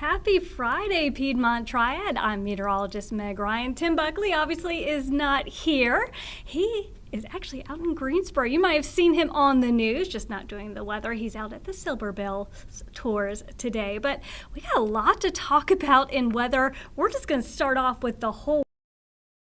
Happy Friday, Piedmont Triad. I'm meteorologist Meg Ryan. Tim Buckley obviously is not here. He is actually out in Greensboro. You might have seen him on the news, just not doing the weather. He's out at the Silver Bell tours today. But we got a lot to talk about in weather. We're just going to start off with the whole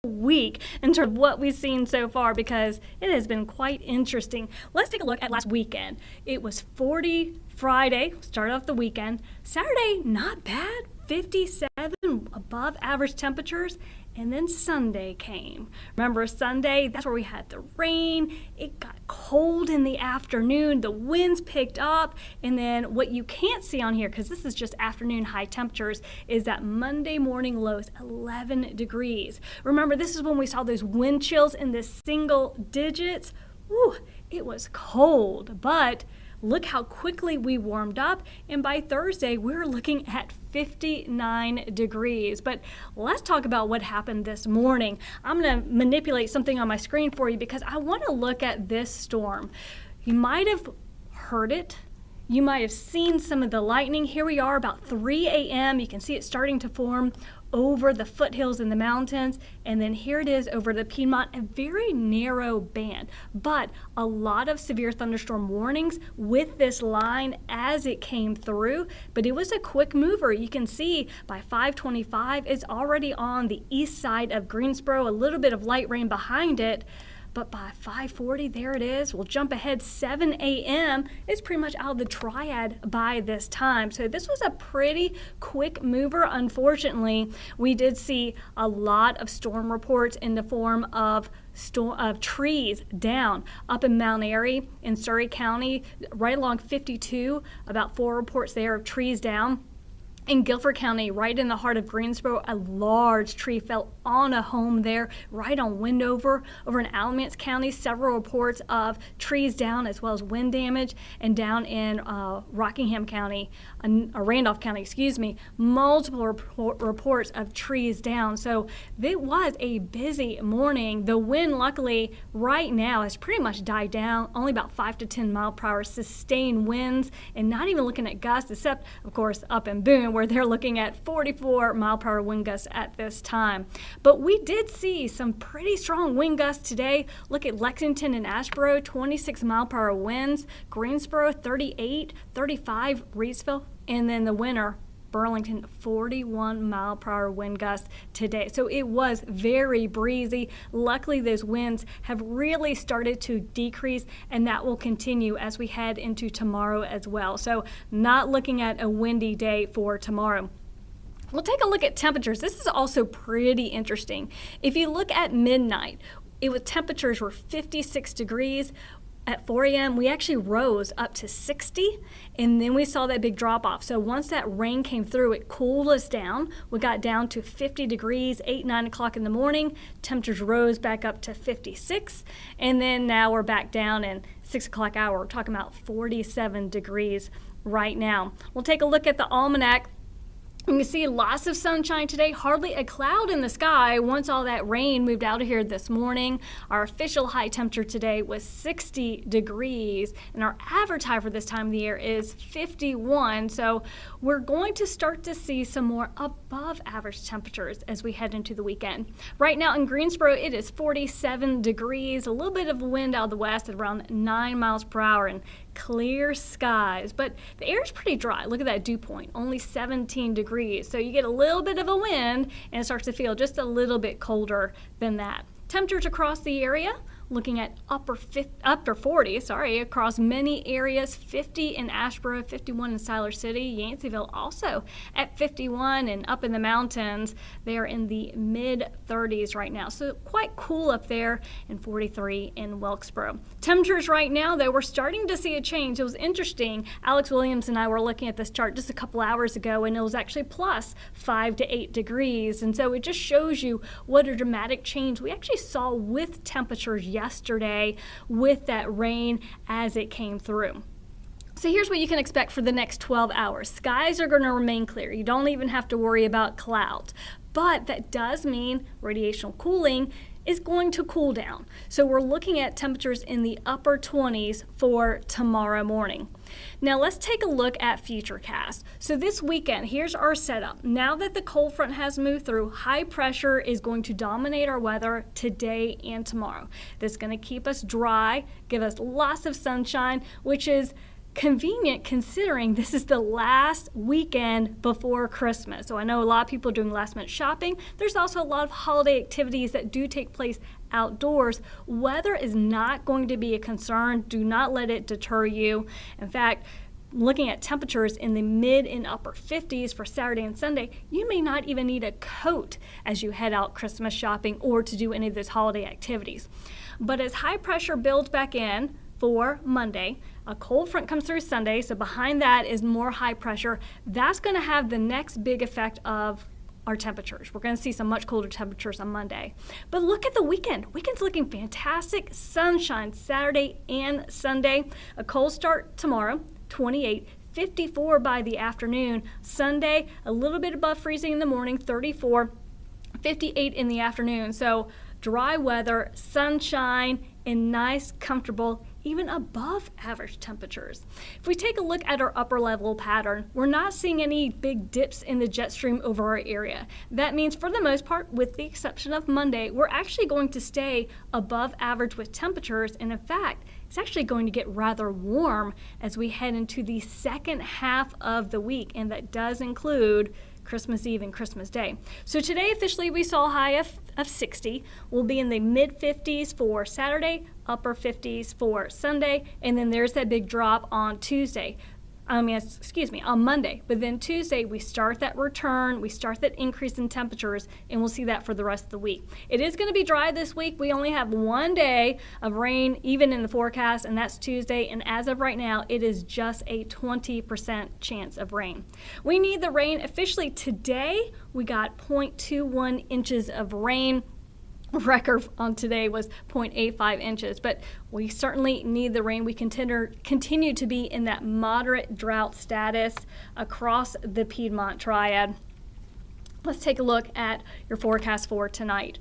week in terms of what we've seen so far because it has been quite interesting. Let's take a look at last weekend. It was 40 Friday, started off the weekend. Saturday, not bad, 57 above average temperatures. And then Sunday came. Remember Sunday, that's where we had the rain. It got cold in the afternoon. The winds picked up. And then what you can't see on here, because this is just afternoon high temperatures, is that Monday morning lows, 11 degrees. Remember, this is when we saw those wind chills in the single digits. Whew, it was cold, but look how quickly we warmed up, and by Thursday, we're looking at 59 degrees. But let's talk about what happened this morning. I'm going to manipulate something on my screen for you because I want to look at this storm. You might have heard it. You might have seen some of the lightning. Here we are about 3 a.m. You can see it starting to form over the foothills in the mountains, and then here it is over the Piedmont, a very narrow band, but a lot of severe thunderstorm warnings with this line as it came through, but it was a quick mover. You can see by 5:25 it's already on the east side of Greensboro, a little bit of light rain behind it. But by 5:40, there it is. We'll jump ahead 7 a.m. It's pretty much out of the triad by this time. So this was a pretty quick mover. Unfortunately, we did see a lot of storm reports in the form of trees down up in Mount Airy in Surrey County, right along 52, about 4 reports there of trees down. In Guilford County, right in the heart of Greensboro, a large tree fell on a home there, right on Windover. Over in Alamance County, several reports of trees down as well as wind damage. And down in Rockingham County, Randolph County, multiple reports of trees down. So it was a busy morning. The wind, luckily, right now has pretty much died down, only about 5 to 10 mile per hour sustained winds, and not even looking at gusts, except, of course, up in Boone, where they're looking at 44 mile per hour wind gusts at this time. But we did see some pretty strong wind gusts today. Look at Lexington and Asheboro, 26 mile per hour winds. Greensboro, 38, 35 Reedsville, and then the winner, Burlington, 41 mile per hour wind gusts today. So it was very breezy. Luckily, those winds have really started to decrease, and that will continue as we head into tomorrow as well. So not looking at a windy day for tomorrow. We'll take a look at temperatures. This is also pretty interesting. If you look at midnight, temperatures were 56 degrees. At 4 a.m., we actually rose up to 60, and then we saw that big drop off. So once that rain came through, it cooled us down. We got down to 50 degrees, 8, 9 o'clock in the morning. Temperatures rose back up to 56, and then now we're back down in 6 o'clock hour. We're talking about 47 degrees right now. We'll take a look at the almanac. You can see lots of sunshine today, hardly a cloud in the sky once all that rain moved out of here this morning. Our official high temperature today was 60 degrees, and our average high for this time of the year is 51. So we're going to start to see some more above average temperatures as we head into the weekend. Right now in Greensboro, it is 47 degrees, a little bit of wind out of the west at around 9 miles per hour, and clear skies, but the air is pretty dry. Look at that dew point, only 17 degrees. So you get a little bit of a wind and it starts to feel just a little bit colder than that. Temperatures across the area, looking at upper 40, across many areas, 50 in Asheboro, 51 in Siler City, Yanceyville also at 51, and up in the mountains, they are in the mid-30s right now. So quite cool up there, and 43 in Wilkesboro. Temperatures right now, though, we're starting to see a change. It was interesting. Alex Williams and I were looking at this chart just a couple hours ago, and it was actually plus 5 to 8 degrees. And so it just shows you what a dramatic change we actually saw with temperatures yesterday with that rain as it came through. So here's what you can expect for the next 12 hours. Skies are going to remain clear. You don't even have to worry about clouds. But that does mean radiational cooling is going to cool down. So we're looking at temperatures in the upper 20s for tomorrow morning. Now let's take a look at Futurecast. So this weekend, here's our setup. Now that the cold front has moved through, high pressure is going to dominate our weather today and tomorrow. That's going to keep us dry, give us lots of sunshine, which is convenient considering this is the last weekend before Christmas. So I know a lot of people are doing last minute shopping. There's also a lot of holiday activities that do take place outdoors. Weather is not going to be a concern. Do not let it deter you. In fact, looking at temperatures in the mid and upper 50s for Saturday and Sunday, you may not even need a coat as you head out Christmas shopping or to do any of those holiday activities. But as high pressure builds back in for Monday, a cold front comes through Sunday, so behind that is more high pressure. That's going to have the next big effect of our temperatures. We're going to see some much colder temperatures on Monday. But look at the weekend. Weekend's looking fantastic. Sunshine Saturday and Sunday. A cold start tomorrow, 28. 54 by the afternoon. Sunday, a little bit above freezing in the morning, 34. 58 in the afternoon. So dry weather, sunshine, and nice, comfortable, even above average temperatures. If we take a look at our upper level pattern, we're not seeing any big dips in the jet stream over our area. That means for the most part, with the exception of Monday, we're actually going to stay above average with temperatures. And in fact, it's actually going to get rather warm as we head into the second half of the week. And that does include Christmas Eve and Christmas Day. So today officially we saw a high of 60. We'll be in the mid 50s for Saturday, upper 50s for Sunday, and then there's that big drop on Tuesday. On Monday. But then Tuesday, we start that return, we start that increase in temperatures, and we'll see that for the rest of the week. It is going to be dry this week. We only have one day of rain, even in the forecast, and that's Tuesday. And as of right now, it is just a 20% chance of rain. We need the rain officially today. We got 0.21 inches of rain. Record on today was 0.85 inches, but we certainly need the rain. We continue to be in that moderate drought status across the Piedmont Triad. Let's take a look at your forecast for tonight.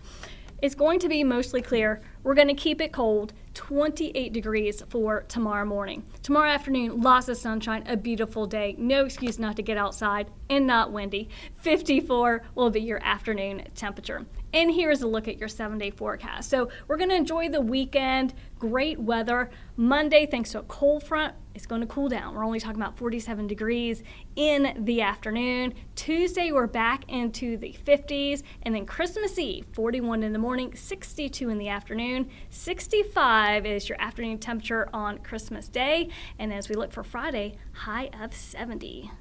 It's going to be mostly clear. We're going to keep it cold, 28 degrees for tomorrow morning. Tomorrow afternoon, lots of sunshine, a beautiful day. No excuse not to get outside and not windy. 54 will be your afternoon temperature. And here's a look at your 7-day forecast. So we're going to enjoy the weekend, great weather. Monday, thanks to a cold front, it's going to cool down. We're only talking about 47 degrees in the afternoon. Tuesday, we're back into the 50s. And then Christmas Eve, 41 in the morning, 62 in the afternoon. 65 is your afternoon temperature on Christmas Day. And as we look for Friday, high of 70.